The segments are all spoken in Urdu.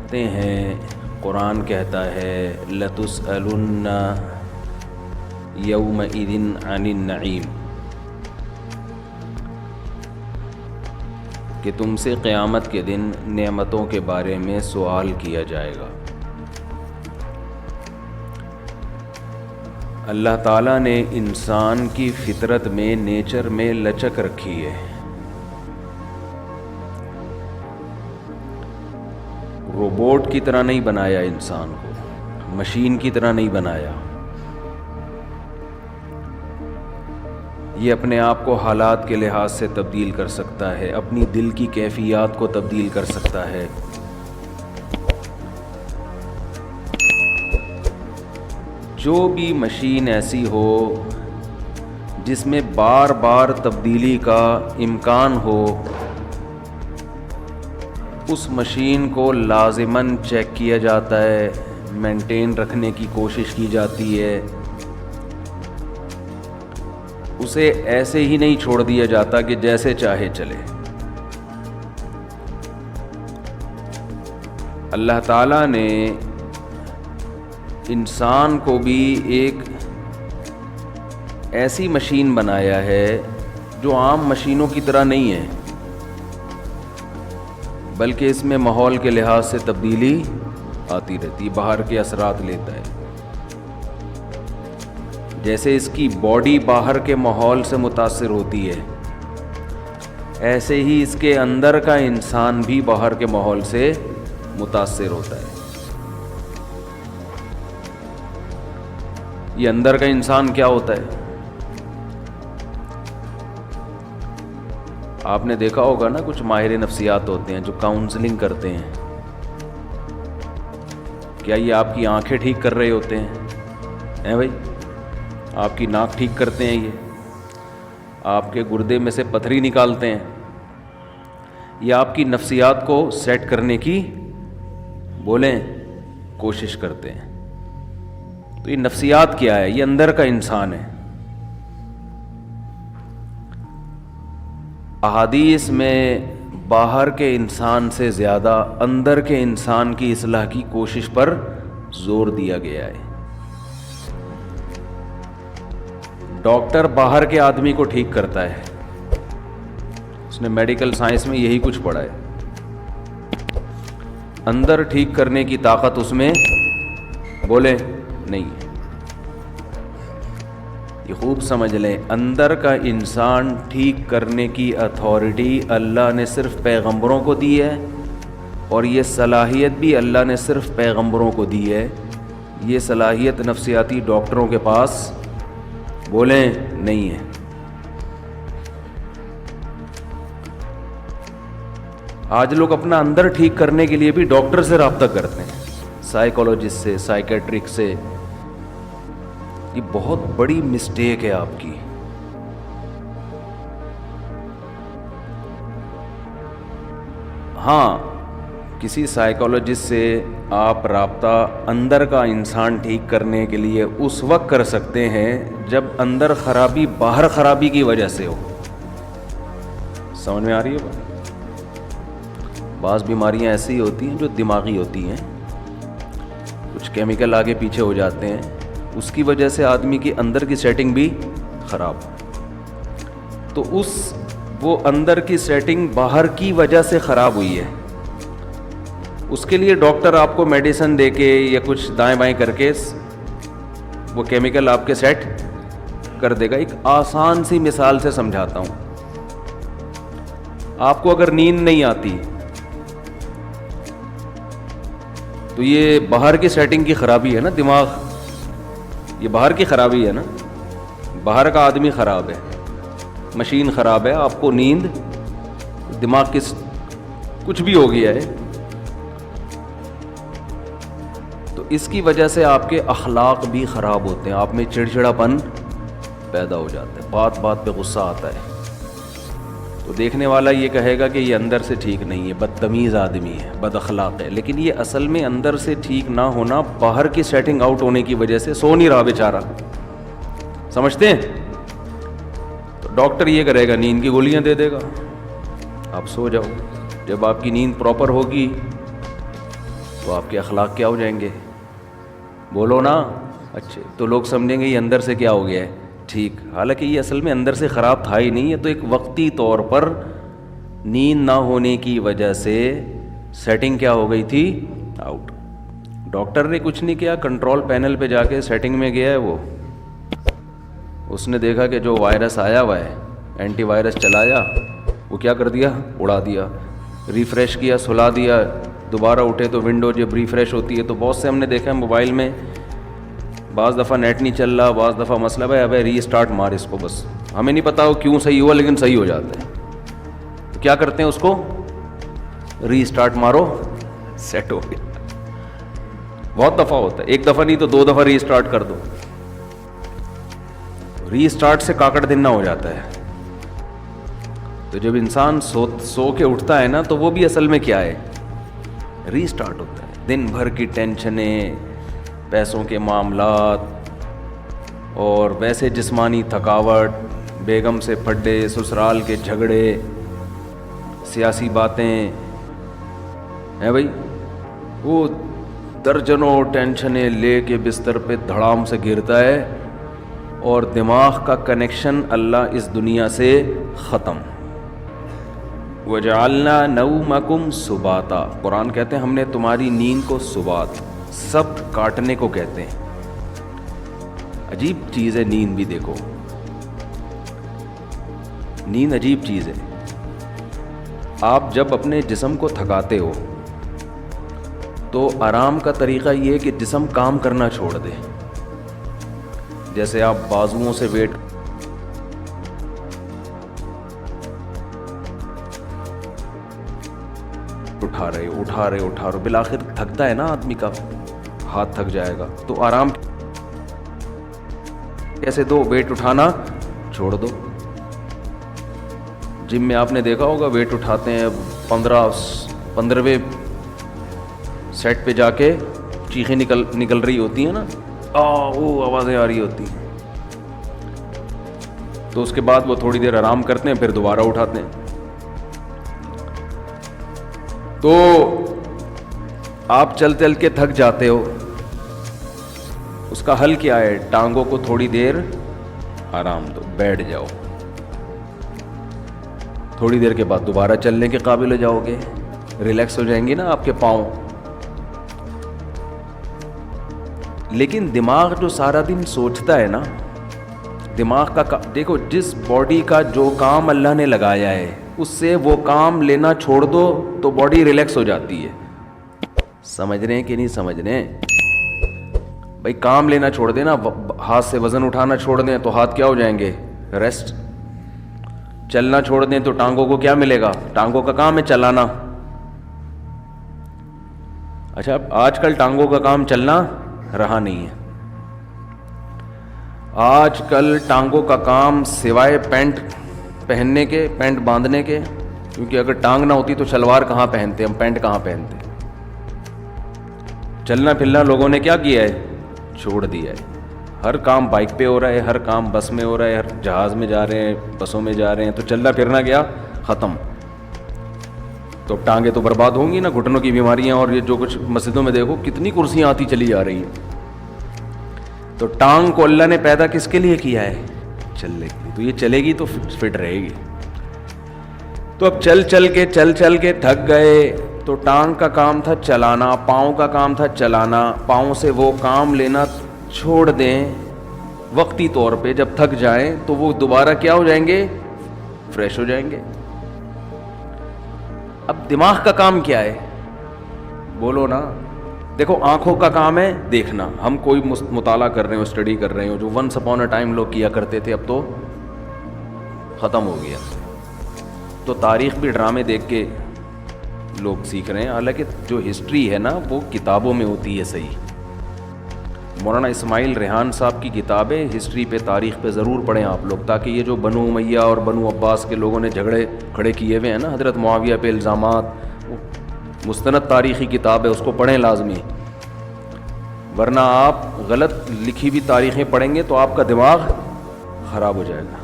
کہتے ہیں، قرآن کہتا ہے لَتُسْأَلُنَّ يَوْمَئِذٍ عَنِ النَّعِيمِ، کہ تم سے قیامت کے دن نعمتوں کے بارے میں سوال کیا جائے گا۔ اللہ تعالیٰ نے انسان کی فطرت میں، نیچر میں لچک رکھی ہے۔ روبوٹ کی طرح نہیں بنایا انسان کو، مشین کی طرح نہیں بنایا۔ یہ اپنے آپ کو حالات کے لحاظ سے تبدیل کر سکتا ہے، اپنی دل کی کیفیات کو تبدیل کر سکتا ہے۔ جو بھی مشین ایسی ہو جس میں بار بار تبدیلی کا امکان ہو، اس مشین کو لازماً چیک کیا جاتا ہے، مینٹین رکھنے کی کوشش کی جاتی ہے۔ اسے ایسے ہی نہیں چھوڑ دیا جاتا کہ جیسے چاہے چلے۔ اللہ تعالیٰ نے انسان کو بھی ایک ایسی مشین بنایا ہے جو عام مشینوں کی طرح نہیں ہے، بلکہ اس میں ماحول کے لحاظ سے تبدیلی آتی رہتی ہے، باہر کے اثرات لیتا ہے۔ جیسے اس کی باڈی باہر کے ماحول سے متاثر ہوتی ہے، ایسے ہی اس کے اندر کا انسان بھی باہر کے ماحول سے متاثر ہوتا ہے۔ یہ اندر کا انسان کیا ہوتا ہے؟ آپ نے دیکھا ہوگا نا، کچھ ماہر نفسیات ہوتے ہیں جو کاؤنسلنگ کرتے ہیں۔ کیا یہ آپ کی آنکھیں ٹھیک کر رہے ہوتے ہیں بھائی؟ آپ کی ناک ٹھیک کرتے ہیں، یہ آپ کے گردے میں سے پتھری نکالتے ہیں، یہ آپ کی نفسیات کو سیٹ کرنے کی بولیں کوشش کرتے ہیں۔ تو یہ نفسیات کیا ہے؟ یہ اندر کا انسان ہے۔ احادیث میں باہر کے انسان سے زیادہ اندر کے انسان کی اصلاح کی کوشش پر زور دیا گیا ہے۔ ڈاکٹر باہر کے آدمی کو ٹھیک کرتا ہے، اس نے میڈیکل سائنس میں یہی کچھ پڑھا ہے۔ اندر ٹھیک کرنے کی طاقت اس میں بولے نہیں ہے۔ یہ خوب سمجھ لیں، اندر کا انسان ٹھیک کرنے کی اتھارٹی اللہ نے صرف پیغمبروں کو دی ہے، اور یہ صلاحیت بھی اللہ نے صرف پیغمبروں کو دی ہے۔ یہ صلاحیت نفسیاتی ڈاکٹروں کے پاس بولیں نہیں ہے۔ آج لوگ اپنا اندر ٹھیک کرنے کے لیے بھی ڈاکٹر سے رابطہ کرتے ہیں، سائیکالوجسٹ سے، سائیکیٹرک سے۔ یہ بہت بڑی مسٹیک ہے آپ کی۔ ہاں، کسی سائیکالوجسٹ سے آپ رابطہ اندر کا انسان ٹھیک کرنے کے لیے اس وقت کر سکتے ہیں جب اندر خرابی باہر خرابی کی وجہ سے ہو۔ سمجھ میں آ رہی ہے؟ بعض بیماریاں ایسی ہوتی ہیں جو دماغی ہوتی ہیں، کچھ کیمیکل آگے پیچھے ہو جاتے ہیں، اس کی وجہ سے آدمی کی اندر کی سیٹنگ بھی خراب۔ تو وہ اندر کی سیٹنگ باہر کی وجہ سے خراب ہوئی ہے، اس کے لیے ڈاکٹر آپ کو میڈیسن دے کے یا کچھ دائیں بائیں کر کے وہ کیمیکل آپ کے سیٹ کر دے گا۔ ایک آسان سی مثال سے سمجھاتا ہوں۔ آپ کو اگر نیند نہیں آتی تو یہ باہر کی سیٹنگ کی خرابی ہے نا، دماغ، یہ باہر کی خرابی ہے نا، باہر کا آدمی خراب ہے، مشین خراب ہے، آپ کو نیند، دماغ کی کچھ بھی ہو گیا ہے، تو اس کی وجہ سے آپ کے اخلاق بھی خراب ہوتے ہیں، آپ میں چڑچڑاپن پیدا ہو جاتا ہے، بات بات پہ غصہ آتا ہے۔ تو دیکھنے والا یہ کہے گا کہ یہ اندر سے ٹھیک نہیں ہے، بدتمیز آدمی ہے، بد اخلاق ہے، لیکن یہ اصل میں اندر سے ٹھیک نہ ہونا باہر کی سیٹنگ آؤٹ ہونے کی وجہ سے سو نہیں رہا بیچارہ۔ سمجھتے ہیں؟ تو ڈاکٹر یہ کرے گا، نیند کی گولیاں دے دے گا، آپ سو جاؤ۔ جب آپ کی نیند پراپر ہوگی تو آپ کے اخلاق کیا ہو جائیں گے؟ بولو نا. اچھے تو لوگ سمجھیں گے یہ اندر سے کیا ہو گیا ہے ٹھیک، حالانکہ یہ اصل میں اندر سے خراب تھا ہی نہیں. یہ تو ایک وقتی طور پر نیند نہ ہونے کی وجہ سے سیٹنگ کیا ہو گئی تھی آؤٹ. ڈاکٹر نے کچھ نہیں کیا، کنٹرول پینل پہ جا کے سیٹنگ میں گیا ہے وہ، اس نے دیکھا کہ جو وائرس آیا ہوا ہے اینٹی وائرس چلایا، وہ کیا کر دیا، اڑا دیا. ریفریش کیا، سلا دیا، دوبارہ اٹھے تو ونڈو جب ریفریش ہوتی ہے تو بہت سے ہم نے دیکھا ہے موبائل میں بعض دفعہ نیٹ نہیں چل رہا، بعض دفعہ مسئلہ ہے، ابے ری اسٹارٹ مار اس کو، بس ہمیں نہیں پتا وہ کیوں صحیح ہوا لیکن صحیح ہو جاتا ہے. تو کیا کرتے ہیں اس کو، ری اسٹارٹ مارو، سیٹ ہو گیا. بہت دفعہ ہوتا ہے، ایک دفعہ نہیں تو 2 دفعہ ری اسٹارٹ کر دو. ری اسٹارٹ سے کاکڑ دن نہ ہو جاتا ہے. تو جب انسان سو کے اٹھتا ہے نا تو وہ بھی اصل میں کیا ہے، ری اسٹارٹ ہوتا ہے. دن بھر کی ٹینشنیں، پیسوں کے معاملات، اور ویسے جسمانی تھکاوٹ، بیگم سے پھڈے، سسرال کے جھگڑے، سیاسی باتیں ہیں بھائی، وہ درجنوں ٹینشنیں لے کے بستر پہ دھڑام سے گرتا ہے اور دماغ کا کنیکشن اللہ اس دنیا سے ختم. وَجَعَلْنَا نَوْمَكُمْ سُبَاتًا، قرآن کہتے ہیں ہم نے تمہاری نیند کو سبات، سبت کاٹنے کو کہتے ہیں. عجیب چیز ہے نیند بھی، دیکھو نیند عجیب چیز ہے. آپ جب اپنے جسم کو تھکاتے ہو تو آرام کا طریقہ یہ ہے کہ جسم کام کرنا چھوڑ دے. جیسے آپ بازوؤں سے ویٹ اٹھا رہے بالآخر تھکتا ہے نا آدمی کا ہاتھ تھک جائے گا. تو آرام کیسے دو، ویٹ اٹھانا چھوڑ دو. جم میں آپ نے دیکھا ہوگا ویٹ اٹھاتے ہیں 15ویں سیٹ پہ جا کے چیخیں نکل رہی ہوتی ہیں نا، وہ آوازیں آ رہی ہوتی ہیں. تو اس کے بعد وہ تھوڑی دیر آرام کرتے ہیں، پھر دوبارہ اٹھاتے ہیں. تو آپ چل کے تھک جاتے ہو، اس کا حل کیا ہے، ٹانگوں کو تھوڑی دیر آرام دو، بیٹھ جاؤ. تھوڑی دیر کے بعد دوبارہ چلنے کے قابل ہو جاؤ گے، ریلیکس ہو جائیں گے نا آپ کے پاؤں. لیکن دماغ جو سارا دن سوچتا ہے نا، دماغ کا دیکھو، جس باڈی کا جو کام اللہ نے لگایا ہے اس سے وہ کام لینا چھوڑ دو تو باڈی ریلیکس ہو جاتی ہے. سمجھ رہے ہیں کہ نہیں سمجھ رہے ہیں بھائی؟ کام لینا چھوڑ دیں نا، ہاتھ سے وزن اٹھانا چھوڑ دیں تو ہاتھ کیا ہو جائیں گے، ریسٹ. چلنا چھوڑ دیں تو ٹانگوں کو کیا ملے گا، ٹانگوں کا کام ہے چلانا. اچھا آج کل ٹانگوں کا کام چلنا رہا نہیں ہے. آج کل ٹانگوں کا کام سوائے پینٹ پہننے کے، پینٹ باندھنے کے، کیونکہ اگر ٹانگ نہ ہوتی تو شلوار کہاں پہنتے، ہم پینٹ کہاں پہنتے. چلنا پھرنا لوگوں نے کیا کیا ہے، چھوڑ دیا ہے. ہر کام بائک پہ ہو رہا ہے، ہر کام بس میں ہو رہا ہے، ہر جہاز میں جا رہے ہیں، بسوں میں جا رہے ہیں، تو چلنا پھرنا گیا ختم. تو ٹانگیں تو برباد ہوں گی نا، گھٹنوں کی بیماریاں، اور یہ جو کچھ مسجدوں میں دیکھو کتنی کرسیاں آتی چلی جا رہی ہیں. تو ٹانگ کو اللہ نے پیدا کس کے لیے کیا ہے، چلنے کے لیے. تو یہ چلے گی تو فٹ رہے گی. تو اب چل کے تھک گئے تو ٹانگ کا کام تھا چلانا، پاؤں کا کام تھا چلانا، پاؤں سے وہ کام لینا چھوڑ دیں وقتی طور پہ. جب تھک جائیں تو وہ دوبارہ کیا ہو جائیں گے، فریش ہو جائیں گے. اب دماغ کا کام کیا ہے، بولو نا. دیکھو آنکھوں کا کام ہے دیکھنا، ہم کوئی مطالعہ کر رہے ہو، اسٹڈی کر رہے ہو، جو ونس اپون اے ٹائم لوگ کیا کرتے تھے اب تو ختم ہو گیا. تو تاریخ بھی ڈرامے دیکھ کے لوگ سیکھ رہے ہیں، حالانکہ جو ہسٹری ہے نا وہ کتابوں میں ہوتی ہے. صحیح مولانا اسماعیل ریحان صاحب کی کتابیں ہسٹری پہ، تاریخ پہ ضرور پڑھیں آپ لوگ، تاکہ یہ جو بنو امیہ اور بنو عباس کے لوگوں نے جھگڑے کھڑے کیے ہوئے ہیں نا حضرت معاویہ پہ الزامات، مستند تاریخی کتاب ہے، اس کو پڑھیں لازمی. ورنہ آپ غلط لکھی ہوئی تاریخیں پڑھیں گے تو آپ کا دماغ خراب ہو جائے گا.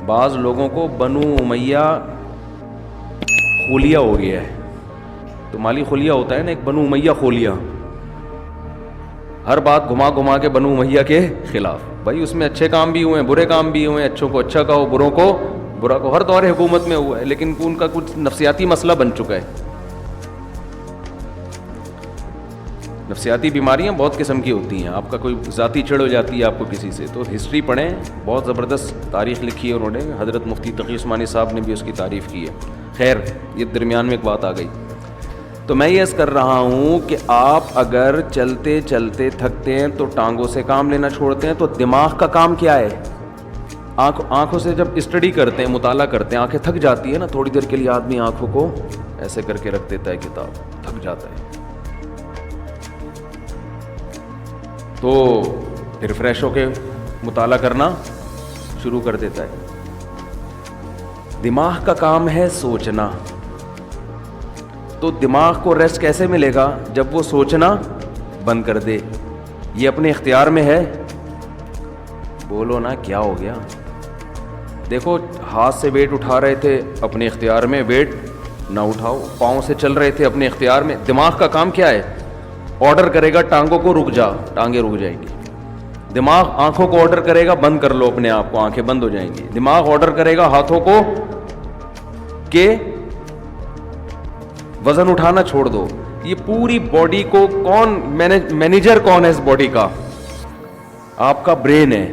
بعض لوگوں کو بنو امیہ خولیا ہو گیا ہے، تو مالی خلیہ ہوتا ہے نا، ایک بنو امیہ خلیہ، ہر بات گھما گھما کے بنو امیہ کے خلاف. بھائی اس میں اچھے کام بھی ہوئے ہیں، برے کام بھی ہوئے ہیں، اچھوں کو اچھا کہو، بروں کو برا کہو، ہر دور حکومت میں ہوا ہے، لیکن ان کا کچھ نفسیاتی مسئلہ بن چکا ہے. نفسیاتی بیماریاں بہت قسم کی ہوتی ہیں. آپ کا کوئی ذاتی چڑ ہو جاتی ہے آپ کو کسی سے، تو ہسٹری پڑھیں، بہت زبردست تاریخ لکھی ہے انہوں نے. حضرت مفتی تقی عثمانی صاحب نے بھی اس کی تعریف کی ہے. خیر، یہ درمیان میں ایک بات آ گئی. تو میں یہ عرض کر رہا ہوں کہ آپ اگر چلتے چلتے تھکتے ہیں تو ٹانگوں سے کام لینا چھوڑتے ہیں، تو دماغ کا کام کیا ہے؟ آنکھوں سے جب اسٹڈی کرتے ہیں، مطالعہ کرتے ہیں، آنکھیں تھک جاتی ہے نا، تھوڑی دیر کے لیے آدمی آنکھوں کو ایسے کر کے رکھ دیتا ہے، کتاب تھک جاتا ہے، تو پھر فریش ہو کے مطالعہ کرنا شروع کر دیتا ہے. دماغ کا کام ہے سوچنا. تو دماغ کو ریسٹ کیسے ملے گا؟ جب وہ سوچنا بند کر دے. یہ اپنے اختیار میں ہے؟ بولو نا کیا ہو گیا؟ دیکھو، ہاتھ سے ویٹ اٹھا رہے تھے، اپنے اختیار میں، ویٹ نہ اٹھاؤ. پاؤں سے چل رہے تھے، اپنے اختیار میں. دماغ کا کام کیا ہے؟ آرڈر کرے گا ٹانگوں کو رک جا، ٹانگیں رک جائیں گی. دماغ آنکھوں کو آرڈر کرے گا بند کر لو اپنے آپ کو، آنکھیں بند ہو جائیں گی. دماغ آرڈر کرے گا ہاتھوں کو کہ وزن اٹھانا چھوڑ دو. یہ پوری باڈی کو کون مینیجر کون ہے اس باڈی کا؟ آپ کا برین ہے.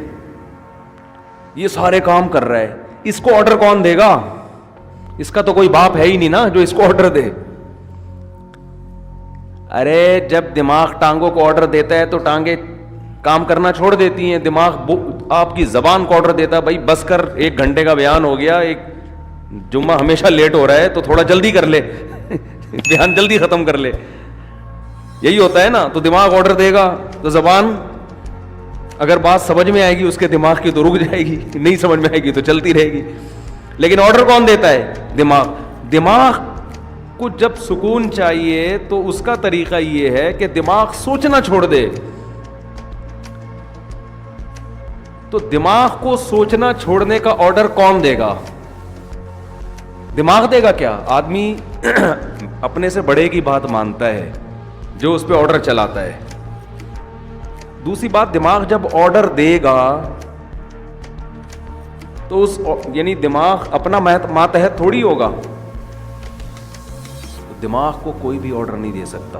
یہ سارے کام کر رہا ہے. اس کو آرڈر کون دے گا؟ اس کا تو کوئی باپ ہے ہی نہیں نا جو اس کو آرڈر دے. ارے جب دماغ ٹانگوں کو آرڈر دیتا ہے تو ٹانگیں کام کرنا چھوڑ دیتی ہیں. دماغ آپ کی زبان کو آرڈر دیتا ہے، بھائی بس کر، 1 گھنٹے کا بیان ہو گیا، ایک جمعہ ہمیشہ لیٹ ہو رہا ہے تو تھوڑا جلدی کر لے، بیان جلدی ختم کر لے. یہی ہوتا ہے نا. تو دماغ آرڈر دے گا تو زبان اگر بات سمجھ میں آئے گی اس کے دماغ کی تو رک جائے گی، نہیں سمجھ میں آئے گی تو چلتی رہے گی. لیکن آرڈر کون دیتا ہے؟ دماغ. دماغ کو جب سکون چاہیے تو اس کا طریقہ یہ ہے کہ دماغ سوچنا چھوڑ دے. تو دماغ کو سوچنا چھوڑنے کا آرڈر کون دے گا؟ دماغ دے گا کیا؟ آدمی اپنے سے بڑے کی بات مانتا ہے جو اس پہ آرڈر چلاتا ہے. دوسری بات، دماغ جب آرڈر دے گا تو یعنی دماغ اپنا ماتحت تھوڑی ہوگا. دماغ کو کوئی بھی آرڈر نہیں دے سکتا.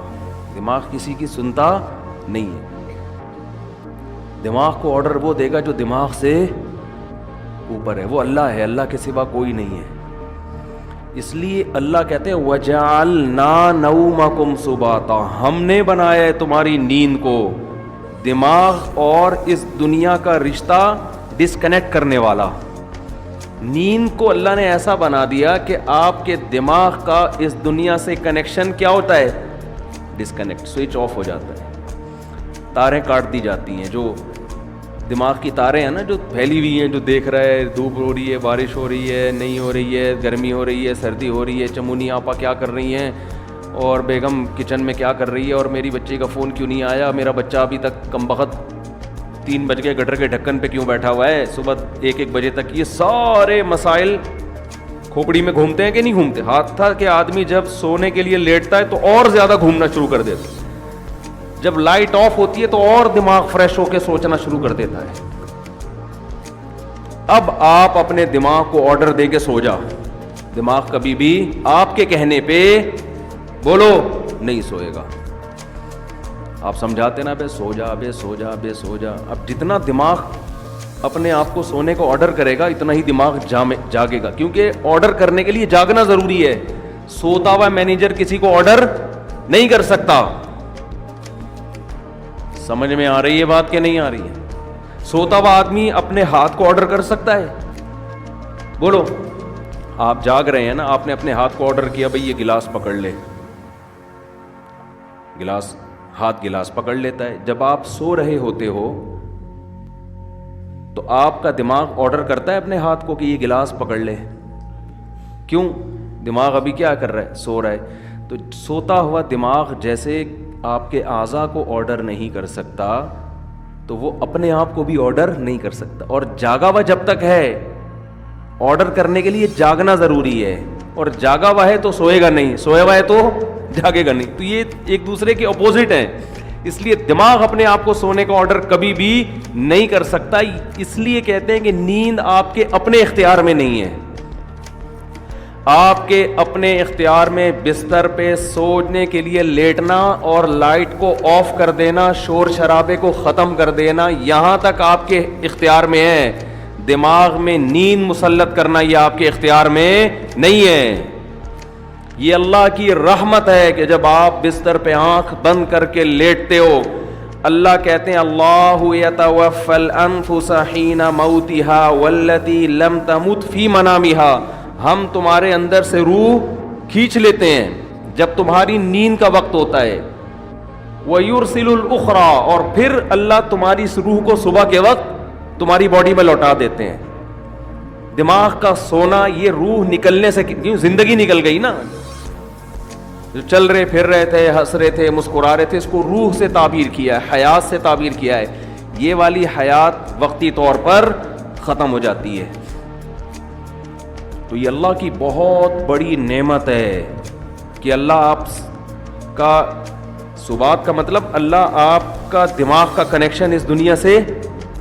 دماغ کسی کی سنتا نہیں ہے. دماغ کو آرڈر وہ دے گا جو دماغ سے اوپر ہے، وہ اللہ ہے، اللہ کے سوا کوئی نہیں ہے. اس لیے اللہ کہتے ہیں وَجَعَلْنَا نَوْمَكُمْ سُبَاتًا، ہم نے بنایا ہے تمہاری نیند کو دماغ اور اس دنیا کا رشتہ ڈسکنیکٹ کرنے والا. نیند کو اللہ نے ایسا بنا دیا کہ آپ کے دماغ کا اس دنیا سے کنیکشن کیا ہوتا ہے؟ ڈسکنیکٹ، سوئچ آف ہو جاتا ہے. تاریں کاٹ دی جاتی ہیں. جو دماغ کی تاریں ہیں نا جو پھیلی ہوئی ہیں، جو دیکھ رہا ہے دھوپ ہو رہی ہے، بارش ہو رہی ہے، نہیں ہو رہی ہے، گرمی ہو رہی ہے، سردی ہو رہی ہے، چمونی آپا کیا کر رہی ہیں، اور بیگم کچن میں کیا کر رہی ہے، اور میری بچی کا فون کیوں نہیں آیا، میرا بچہ ابھی تک کمبخت 3 بج کے گٹر کے ڈھکن پہ کیوں بیٹھا ہوا ہے صبح 1 بجے تک. یہ سارے مسائل کھوپڑی میں گھومتے ہیں کہ نہیں گھومتے؟ ہاتھ تھا کہ آدمی جب سونے کے لیے لیٹتا ہے تو اور زیادہ گھومنا شروع کر دیتا ہے. جب لائٹ آف ہوتی ہے تو اور دماغ فریش ہو کے سوچنا شروع کر دیتا ہے. اب آپ اپنے دماغ کو آرڈر دے کے سو جا. دماغ کبھی بھی آپ کے کہنے پہ بولو نہیں سوئے گا. آپ سمجھاتے نا بے سو جا، بے سو جا، بے سو جا. اب جتنا دماغ اپنے آپ کو سونے کو آرڈر کرے گا اتنا ہی دماغ جاگے گا، کیونکہ آرڈر کرنے کے لیے جاگنا ضروری ہے. سوتا ہوا مینیجر کسی کو آرڈر نہیں کر سکتا. سمجھ میں آ رہی ہے بات کہ نہیں آ رہی ہے؟ سوتا ہوا آدمی اپنے ہاتھ کو آرڈر کر سکتا ہے؟ بولو. آپ جاگ رہے ہیں نا، آپ نے اپنے ہاتھ کو آرڈر کیا بھئی یہ گلاس پکڑ لے، گلاس پکڑ لیتا ہے. جب آپ سو رہے ہوتے ہو تو آپ کا دماغ آرڈر کرتا ہے اپنے ہاتھ کو کہ یہ گلاس پکڑ لے. کیوں؟ دماغ ابھی کیا کر رہا ہے؟ سو رہا ہے. تو سوتا ہوا دماغ جیسے آپ کے اعضاء کو آرڈر نہیں کر سکتا تو وہ اپنے آپ کو بھی آرڈر نہیں کر سکتا. اور جاگا ہوا جب تک ہے، آرڈر کرنے کے لیے جاگنا ضروری ہے، اور جاگا ہوا ہے تو سوئے گا نہیں، سویا ہوا ہے تو جاگے گا نہیں. تو یہ ایک دوسرے کے اپوزٹ ہیں. اس لیے دماغ اپنے آپ کو سونے کا آرڈر کبھی بھی نہیں کر سکتا. اس لیے کہتے ہیں کہ نیند آپ کے اپنے اختیار میں نہیں ہے. آپ کے اپنے اختیار میں بستر پہ سونے کے لیے لیٹنا اور لائٹ کو آف کر دینا, شور شرابے کو ختم کر دینا, یہاں تک آپ کے اختیار میں ہے. دماغ میں نیند مسلط کرنا یہ آپ کے اختیار میں نہیں ہے. یہ اللہ کی رحمت ہے کہ جب آپ بستر پہ آنکھ بند کر کے لیٹتے ہو, اللہ کہتے ہیں اللہ یتوفی الانفس حین موتها والتی لم تمت فی منامها, ہم تمہارے اندر سے روح کھینچ لیتے ہیں جب تمہاری نیند کا وقت ہوتا ہے. وَيُرْسِلُ الْأُخْرَى, اور پھر اللہ تمہاری اس روح کو صبح کے وقت تمہاری باڈی میں لوٹا دیتے ہیں. دماغ کا سونا یہ روح نکلنے سے, کیوں زندگی نکل گئی نا, جو چل رہے پھر رہے تھے, ہنس رہے تھے, مسکرا رہے تھے, اس کو روح سے تعبیر کیا ہے, حیات سے تعبیر کیا ہے. یہ والی حیات وقتی طور پر ختم ہو جاتی ہے. تو یہ اللہ کی بہت بڑی نعمت ہے کہ اللہ آپ کا سبات کا مطلب اللہ آپ کا دماغ کا کنیکشن اس دنیا سے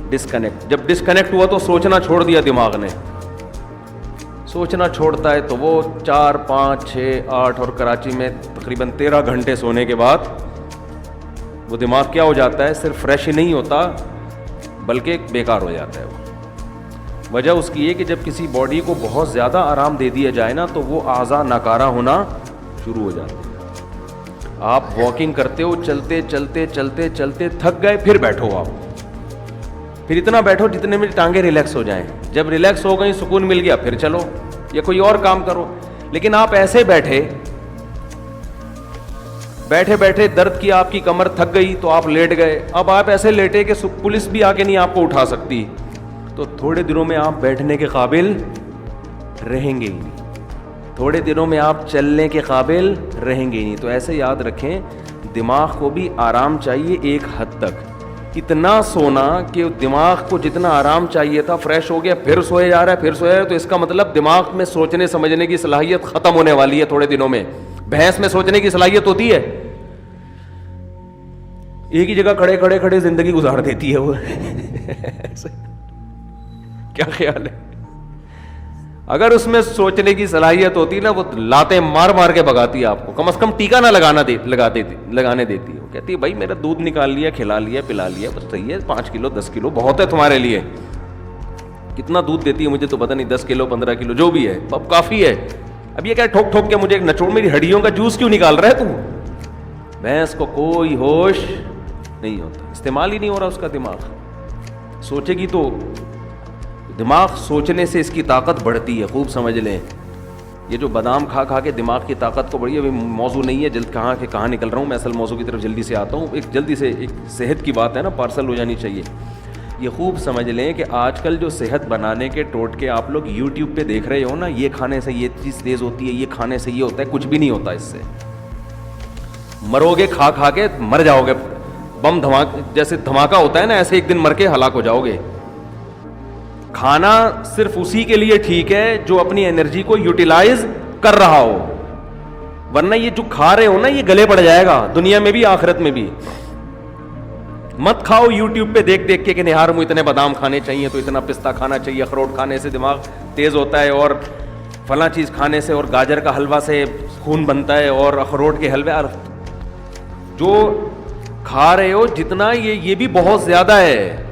ڈسکنیکٹ, جب ڈسکنیکٹ ہوا تو سوچنا چھوڑ دیا دماغ نے. سوچنا چھوڑتا ہے تو وہ 4, 5, 6, 8 اور کراچی میں تقریباً 13 گھنٹے سونے کے بعد وہ دماغ کیا ہو جاتا ہے, صرف فریش ہی نہیں ہوتا بلکہ بیکار ہو جاتا ہے. وہ وجہ اس کی یہ کہ جب کسی باڈی کو بہت زیادہ آرام دے دیا جائے نا تو وہ اعضاء ناکارہ ہونا شروع ہو جاتے ہیں. آپ واکنگ کرتے ہو, چلتے چلتے چلتے چلتے تھک گئے, پھر بیٹھو, آپ پھر اتنا بیٹھو جتنے میں ٹانگیں ریلیکس ہو جائیں. جب ریلیکس ہو گئی, سکون مل گیا, پھر چلو یا کوئی اور کام کرو. لیکن آپ ایسے بیٹھے بیٹھے درد کی آپ کی کمر تھک گئی تو آپ لیٹ گئے. اب آپ ایسے لیٹے کہ پولیس بھی آ کے نہیں آپ کو اٹھا سکتی, تو تھوڑے دنوں میں آپ بیٹھنے کے قابل رہیں گے ہی نہیں, تھوڑے دنوں میں آپ چلنے کے قابل رہیں گے ہی نہیں. تو ایسے یاد رکھیں دماغ کو بھی آرام چاہیے ایک حد تک. اتنا سونا کہ دماغ کو جتنا آرام چاہیے تھا فریش ہو گیا, پھر سوئے جا رہا ہے, پھر سویا رہا ہے, تو اس کا مطلب دماغ میں سوچنے سمجھنے کی صلاحیت ختم ہونے والی ہے تھوڑے دنوں میں. بھینس میں سوچنے کی صلاحیت ہوتی ہے, ایک ہی جگہ کھڑے کھڑے زندگی گزار دیتی ہے وہ. کیا خیال ہے؟ اگر اس میں سوچنے کی صلاحیت ہوتی نا, وہ لاتیں مار مار کے بھگاتی ہے آپ کو, کم از کم ٹیکا نہ لگانے دیتی ہے. وہ کہتی ہے بھائی میرا دودھ نکال لیا, کھلا لیا, پلا لیا, بس صحیح ہے, 5 کلو 10 کلو بہت ہے تمہارے لیے. کتنا دودھ دیتی ہے مجھے تو پتہ نہیں, 10 کلو 15 کلو جو بھی ہے, اب کافی ہے. اب یہ کیا ٹھوک ٹھوک کے مجھے ایک نچوڑ میری ہڈیوں کا جوس کیوں نکال رہا ہے تو. بھینس کو کوئی ہوش نہیں ہوتا, استعمال ہی نہیں ہو رہا اس کا دماغ. سوچے گی تو دماغ سوچنے سے اس کی طاقت بڑھتی ہے, خوب سمجھ لیں. یہ جو بادام کھا کے دماغ کی طاقت کو بڑھی ہے, ابھی موضوع نہیں ہے, جلد کہاں نکل رہا ہوں میں, اصل موضوع کی طرف جلدی سے آتا ہوں. جلدی سے ایک صحت کی بات ہے نا, پارسل ہو جانی چاہیے. یہ خوب سمجھ لیں کہ آج کل جو صحت بنانے کے ٹوٹکے آپ لوگ یوٹیوب پہ دیکھ رہے ہو نا, یہ کھانے سے یہ چیز تیز ہوتی ہے, یہ کھانے سے یہ ہوتا ہے, کچھ بھی نہیں ہوتا اس سے. مرو گے کھا کے مر جاؤ گے. بم جیسے دھماکہ ہوتا ہے نا, ایسے ایک دن مر کے ہلاک ہو جاؤ گے. کھانا صرف اسی کے لیے ٹھیک ہے جو اپنی انرجی کو یوٹیلائز کر رہا ہو, ورنہ یہ جو کھا رہے ہو نا یہ گلے پڑ جائے گا, دنیا میں بھی آخرت میں بھی. مت کھاؤ یوٹیوب پہ دیکھ کے کہ نہار مجھے اتنے بادام کھانے چاہیے, تو اتنا پستہ کھانا چاہیے, اخروٹ کھانے سے دماغ تیز ہوتا ہے, اور فلاں چیز کھانے سے, اور گاجر کا حلوہ سے خون بنتا ہے, اور اخروٹ کے حلوے. جو کھا رہے ہو جتنا یہ بھی بہت زیادہ ہے.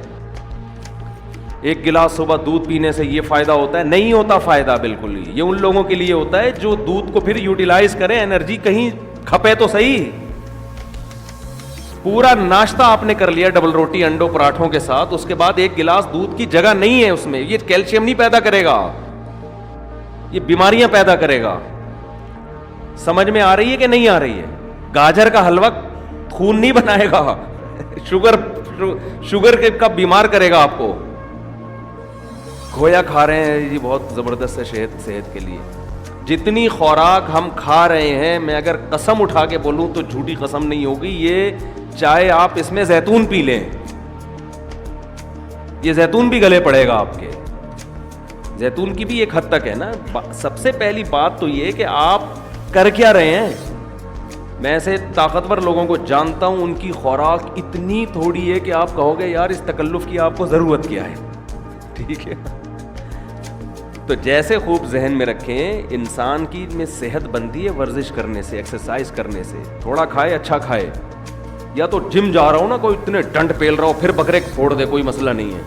ایک گلاس صبح دودھ پینے سے یہ فائدہ ہوتا ہے؟ نہیں ہوتا فائدہ بالکل ہی. یہ ان لوگوں کے لیے ہوتا ہے جو دودھ کو پھر یوٹیلائز کریں, انرجی کہیں کھپے تو صحیح. پورا ناشتہ آپ نے کر لیا ڈبل روٹی انڈوں پراٹھوں کے ساتھ, اس کے بعد ایک گلاس دودھ کی جگہ نہیں ہے اس میں, یہ کیلشیم نہیں پیدا کرے گا, یہ بیماریاں پیدا کرے گا. سمجھ میں آ رہی ہے کہ نہیں آ رہی ہے؟ گاجر کا حلوہ خون نہیں بنائے گا, شوگر کا بیمار کرے گا آپ کو. کھویا کھا رہے ہیں جی, بہت زبردست ہے صحت کے لیے. جتنی خوراک ہم کھا رہے ہیں, میں اگر قسم اٹھا کے بولوں تو جھوٹی قسم نہیں ہوگی, یہ چاہے آپ اس میں زیتون پی لیں, یہ زیتون بھی گلے پڑے گا آپ کے. زیتون کی بھی ایک حد تک ہے نا. سب سے پہلی بات تو یہ کہ آپ کر کیا رہے ہیں. میں ایسے طاقتور لوگوں کو جانتا ہوں، ان کی خوراک اتنی تھوڑی ہے کہ آپ کہو گے یار اس تکلف کی آپ کو ضرورت کیا ہے. ٹھیک ہے، تو جیسے خوب ذہن میں رکھیں، انسان کی میں صحت بنتی ہے ورزش کرنے سے، ایکسرسائز کرنے سے. تھوڑا کھائے اچھا کھائے، یا تو جم جا رہا ہوں نا، کوئی اتنے ڈنڈ پیل رہا ہو پھر بکرے پھوڑ دے، کوئی مسئلہ نہیں ہے.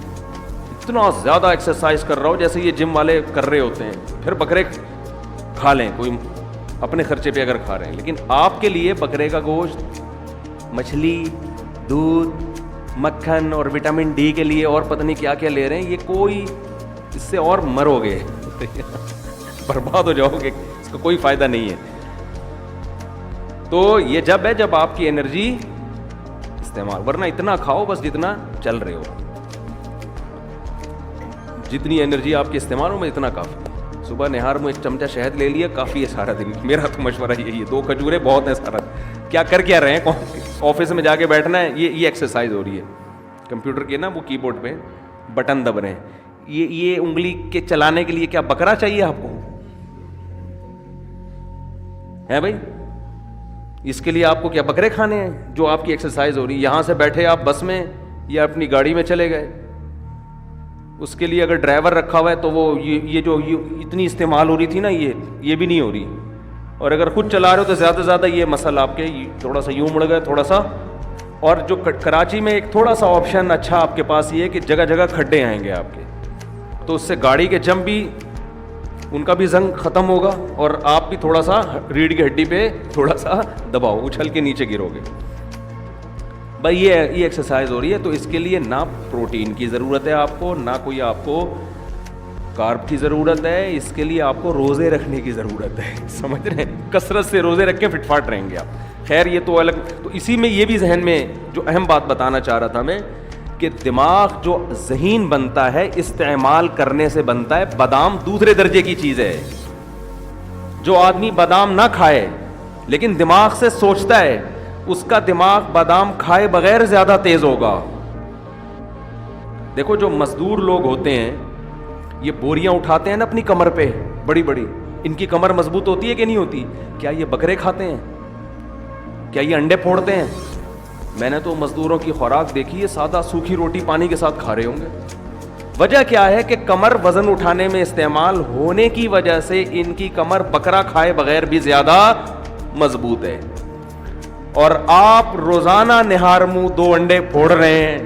اتنا زیادہ ایکسرسائز کر رہا ہو جیسے یہ جم والے کر رہے ہوتے ہیں، پھر بکرے کھا لیں، کوئی اپنے خرچے پہ اگر کھا رہے ہیں. لیکن آپ کے لیے بکرے کا گوشت، مچھلی، دودھ، مکھن اور وٹامن ڈی کے لیے اور پتہ نہیں کیا کیا لے رہے ہیں، یہ کوئی اس سے اور مرو گے، برباد ہو جاؤ گے، اس کا کوئی فائدہ نہیں ہے. تو یہ جب ہے جب آپ کی انرجی استعمال، ورنہ اتنا کھاؤ بس جتنا چل رہے ہو، جتنی انرجی آپ کے استعمال ہو میں اتنا کافی. صبح نہار میں ایک چمچہ شہد لے لیا، کافی ہے سارا دن. میرا تو مشورہ یہی ہے، 2 کھجوریں بہت ہیں سارا. کیا رہے ہیں آفس میں جا کے بیٹھنا ہے، یہ ایکسرسائز ہو رہی ہے. کمپیوٹر کے نا وہ کی بورڈ پہ بٹن دب رہے ہیں، یہ انگلی کے چلانے کے لیے کیا بکرا چاہیے آپ کو ہے بھائی؟ اس کے لیے آپ کو کیا بکرے کھانے ہیں جو آپ کی ایکسرسائز ہو رہی ہے؟ یہاں سے بیٹھے آپ بس میں یا اپنی گاڑی میں چلے گئے، اس کے لیے اگر ڈرائیور رکھا ہوا ہے تو وہ یہ جو اتنی استعمال ہو رہی تھی نا، یہ بھی نہیں ہو رہی. اور اگر خود چلا رہے ہو تو زیادہ سے زیادہ یہ مسل آپ کے تھوڑا سا یوں مڑ گئے تھوڑا سا. اور جو کراچی میں ایک تھوڑا سا آپشن اچھا آپ کے پاس یہ ہے کہ جگہ جگہ کھڈے آئیں گے آپ کے، تو اس سے گاڑی کے جم بھی ان کا بھی زنگ ختم ہوگا، اور آپ بھی تھوڑا سا ریڑھ کی ہڈی پہ تھوڑا سا دباؤ، اچھل کے نیچے گرو گے. بھائی یہ ایکسرسائز ہو رہی ہے، تو اس کے لیے نہ پروٹین کی ضرورت ہے آپ کو، نہ کوئی آپ کو کارب کی ضرورت ہے. اس کے لیے آپ کو روزے رکھنے کی ضرورت ہے. سمجھ رہے ہیں؟ کثرت سے روزے رکھ کے فٹ فاٹ رہیں گے آپ. خیر یہ تو الگ. تو اسی میں یہ بھی ذہن میں جو اہم بات بتانا چاہ رہا تھا میں، کہ دماغ جو ذہین بنتا ہے استعمال کرنے سے بنتا ہے. بادام دوسرے درجے کی چیز ہے. جو آدمی بادام نہ کھائے لیکن دماغ سے سوچتا ہے، اس کا دماغ بادام کھائے بغیر زیادہ تیز ہوگا. دیکھو جو مزدور لوگ ہوتے ہیں، یہ بوریاں اٹھاتے ہیں نا اپنی کمر پہ بڑی بڑی، ان کی کمر مضبوط ہوتی ہے کہ نہیں ہوتی؟ کیا یہ بکرے کھاتے ہیں؟ کیا یہ انڈے پھوڑتے ہیں؟ میں نے تو مزدوروں کی خوراک دیکھی ہے، سادہ سوکھی روٹی پانی کے ساتھ کھا رہے ہوں گے. وجہ کیا ہے کہ کمر وزن اٹھانے میں استعمال ہونے کی وجہ سے ان کی کمر بکرا کھائے بغیر بھی زیادہ مضبوط ہے. اور آپ روزانہ نہار منہ 2 انڈے پھوڑ رہے ہیں،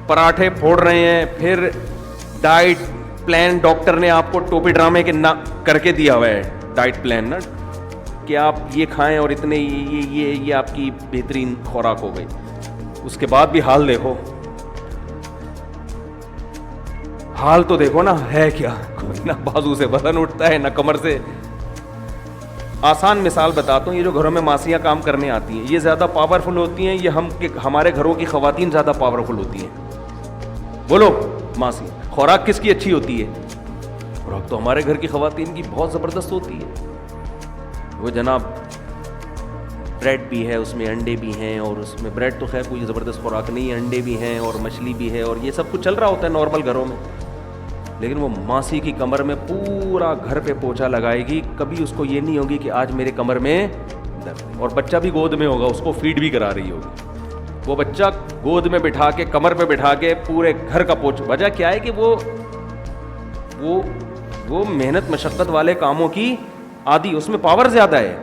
پراٹھے پھوڑ رہے ہیں، پھر ڈائٹ پلان ڈاکٹر نے آپ کو ٹوپی ڈرامے کے کر کے دیا ہوا ہے ڈائٹ پلان نا، کہ آپ یہ کھائیں اور اتنے یہ آپ کی بہترین خوراک ہو گئی. اس کے بعد بھی حال دیکھو، حال تو دیکھو نا ہے کیا. نہ بازو سے وزن اٹھتا ہے، نہ کمر سے. آسان مثال بتاتا ہوں، یہ جو گھروں میں ماسیاں کام کرنے آتی ہیں، یہ زیادہ پاورفل ہوتی ہیں، یہ ہمارے گھروں کی خواتین زیادہ پاورفل ہوتی ہیں؟ بولو ماسی. خوراک کس کی اچھی ہوتی ہے؟ خوراک تو ہمارے گھر کی خواتین کی بہت زبردست ہوتی ہے. وہ جناب بریڈ بھی ہے، اس میں انڈے بھی ہیں، اور اس میں بریڈ تو خیر کوئی زبردست خوراک نہیں ہے، انڈے بھی ہیں اور مچھلی بھی ہے، اور یہ سب کچھ چل رہا ہوتا ہے نارمل گھروں میں. لیکن وہ ماسی کی کمر میں پورا گھر پہ پوچھا لگائے گی، کبھی اس کو یہ نہیں ہوگی کہ آج میرے کمر میں درد ہے. اور بچہ بھی گود میں ہوگا، اس کو فیڈ بھی کرا رہی ہوگی. وہ بچہ گود میں بٹھا کے کمر پہ بٹھا کے پورے گھر کا پوچھ. وجہ کیا ہے کہ وہ محنت مشقت والے کاموں کی عادی، اس میں پاور زیادہ ہے.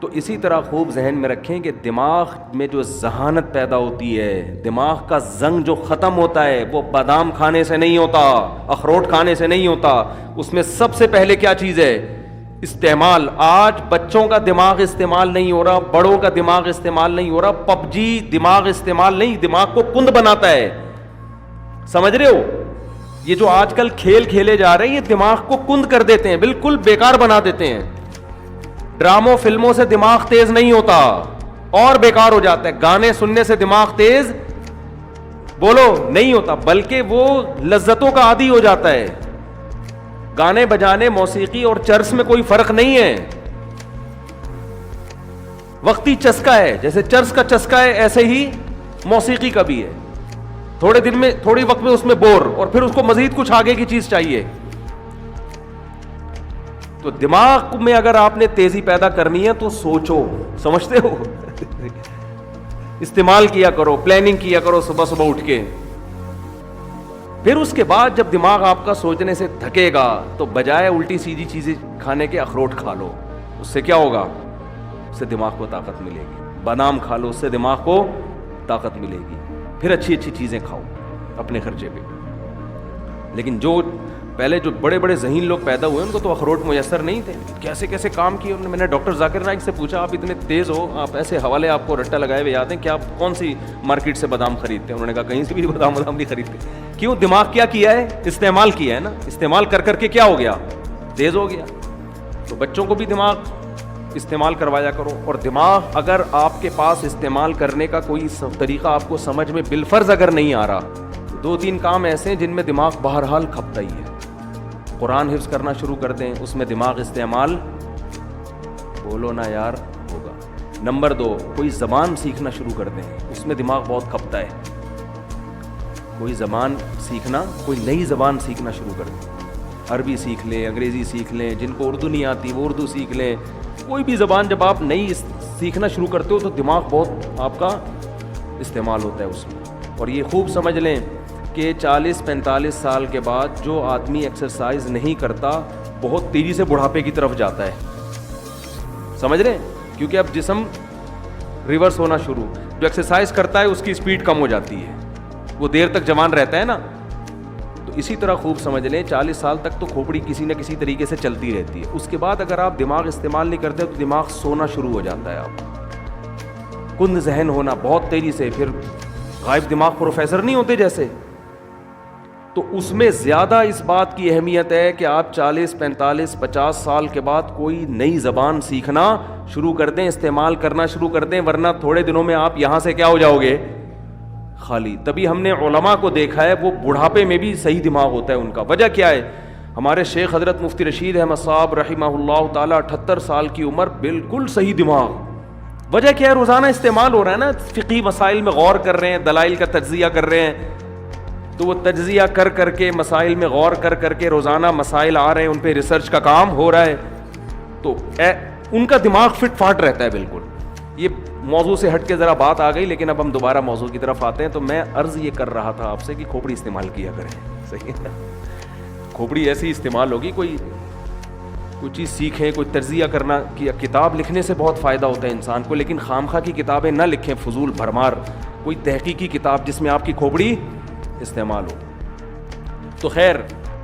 تو اسی طرح خوب ذہن میں رکھیں کہ دماغ میں جو ذہانت پیدا ہوتی ہے، دماغ کا زنگ جو ختم ہوتا ہے، وہ بادام کھانے سے نہیں ہوتا، اخروٹ کھانے سے نہیں ہوتا. اس میں سب سے پہلے کیا چیز ہے؟ استعمال. آج بچوں کا دماغ استعمال نہیں ہو رہا، بڑوں کا دماغ استعمال نہیں ہو رہا. پب جی دماغ استعمال نہیں، دماغ کو کند بناتا ہے. سمجھ رہے ہو؟ یہ جو آج کل کھیل کھیلے جا رہے ہیں، یہ دماغ کو کند کر دیتے ہیں، بالکل بیکار بنا دیتے ہیں. ڈراموں فلموں سے دماغ تیز نہیں ہوتا اور بیکار ہو جاتا ہے. گانے سننے سے دماغ تیز بولو نہیں ہوتا، بلکہ وہ لذتوں کا عادی ہو جاتا ہے. گانے بجانے، موسیقی اور چرس میں کوئی فرق نہیں ہے، وقتی چسکا ہے. جیسے چرس کا چسکا ہے ایسے ہی موسیقی کا بھی ہے. تھوڑے دن میں، تھوڑی وقت میں اس میں بور، اور پھر اس کو مزید کچھ آگے کی چیز چاہیے. تو دماغ میں اگر آپ نے تیزی پیدا کرنی ہے تو سوچو, سمجھتے ہو, استعمال کیا کرو, پلاننگ کیا کرو صبح صبح اٹھ کے. پھر اس کے بعد جب دماغ آپ کا سوچنے سے تھکے گا تو بجائے الٹی سیدھی چیزیں کھانے کے اخروٹ کھا لو, اس سے کیا ہوگا, اس سے دماغ کو طاقت ملے گی. بادام کھا لو, اس سے دماغ کو طاقت ملے گی. پھر اچھی اچھی چیزیں کھاؤ اپنے خرچے پہ. لیکن جو پہلے جو بڑے بڑے ذہین لوگ پیدا ہوئے ان کو تو اخروٹ میسر نہیں تھے, کیسے کیسے کام کیے انہوں نے. میں نے ڈاکٹر ذاکر نائک سے پوچھا, آپ اتنے تیز ہو, آپ ایسے حوالے آپ کو رٹا لگائے ہوئے یاد ہیں کہ آپ کون سی مارکیٹ سے بادام خریدتے ہیں؟ انہوں نے کہا کہیں سے بھی بادام نہیں خریدتے. کیوں؟ دماغ کیا کیا ہے, استعمال کیا ہے نا. استعمال کر کر کے کیا ہو گیا, تیز ہو گیا. تو بچوں کو بھی دماغ استعمال کروایا کرو. اور دماغ اگر آپ کے پاس استعمال کرنے کا کوئی طریقہ آپ کو سمجھ میں بالفرض اگر نہیں آ رہا, 2-3 کام ایسے ہیں جن میں دماغ بہرحال کھپتا ہی ہے. قرآن حفظ کرنا شروع کر دیں, اس میں دماغ استعمال, بولو نا یار, ہوگا. نمبر 2, کوئی زبان سیکھنا شروع کر دیں, اس میں دماغ بہت کھپتا ہے. کوئی زبان سیکھنا, کوئی نئی زبان سیکھنا شروع کر دیں. عربی سیکھ لیں, انگریزی سیکھ لیں, جن کو اردو نہیں آتی وہ اردو سیکھ لیں. کوئی بھی زبان جب آپ نئی سیکھنا شروع کرتے ہو تو دماغ بہت آپ کا استعمال ہوتا ہے اس میں. اور یہ خوب سمجھ لیں کہ 40-45 سال کے بعد جو آدمی ایکسرسائز نہیں کرتا بہت تیزی سے بڑھاپے کی طرف جاتا ہے. سمجھ رہے ہیں؟ کیونکہ اب جسم ریورس ہونا شروع, جو ایکسرسائز کرتا ہے اس کی سپیڈ کم ہو جاتی ہے, وہ دیر تک جوان رہتا ہے نا. تو اسی طرح خوب سمجھ لیں 40 سال تک تو کھوپڑی کسی نہ کسی طریقے سے چلتی رہتی ہے. اس کے بعد اگر آپ دماغ استعمال نہیں کرتے تو دماغ سونا شروع ہو جاتا ہے, آپ کند ذہن ہونا بہت تیزی سے. پھر غائب دماغ پروفیسر نہیں ہوتے جیسے, تو اس میں زیادہ اس بات کی اہمیت ہے کہ آپ 40-45-50 سال کے بعد کوئی نئی زبان سیکھنا شروع کر دیں, استعمال کرنا شروع کر دیں, ورنہ تھوڑے دنوں میں آپ یہاں سے کیا ہو جاؤ گے, خالی. تبھی ہم نے علماء کو دیکھا ہے وہ بڑھاپے میں بھی صحیح دماغ ہوتا ہے ان کا. وجہ کیا ہے؟ ہمارے شیخ حضرت مفتی رشید احمد صاحب رحمہ اللہ تعالی 78 سال کی عمر, بالکل صحیح دماغ. وجہ کیا ہے؟ روزانہ استعمال ہو رہا ہے نا, فقہی مسائل میں غور کر رہے ہیں, دلائل کا تجزیہ کر رہے ہیں. تو وہ تجزیہ کر کر کے, مسائل میں غور کر کر کے, روزانہ مسائل آ رہے ہیں, ان پہ ریسرچ کا کام ہو رہا ہے, تو ان کا دماغ فٹ فاٹ رہتا ہے بالکل. یہ موضوع سے ہٹ کے ذرا بات آ گئی, لیکن اب ہم دوبارہ موضوع کی طرف آتے ہیں. تو میں عرض یہ کر رہا تھا آپ سے کہ کھوپڑی استعمال کیا کریں. صحیح ہے, کھوپڑی ایسی استعمال ہوگی, کوئی چیز سیکھیں, کوئی تجزیہ کرنا. کتاب لکھنے سے بہت فائدہ ہوتا ہے انسان کو, لیکن خامخواہ کی کتابیں نہ لکھیں فضول بھرمار. کوئی تحقیقی کتاب جس میں آپ کی کھوپڑی استعمال ہو. تو خیر,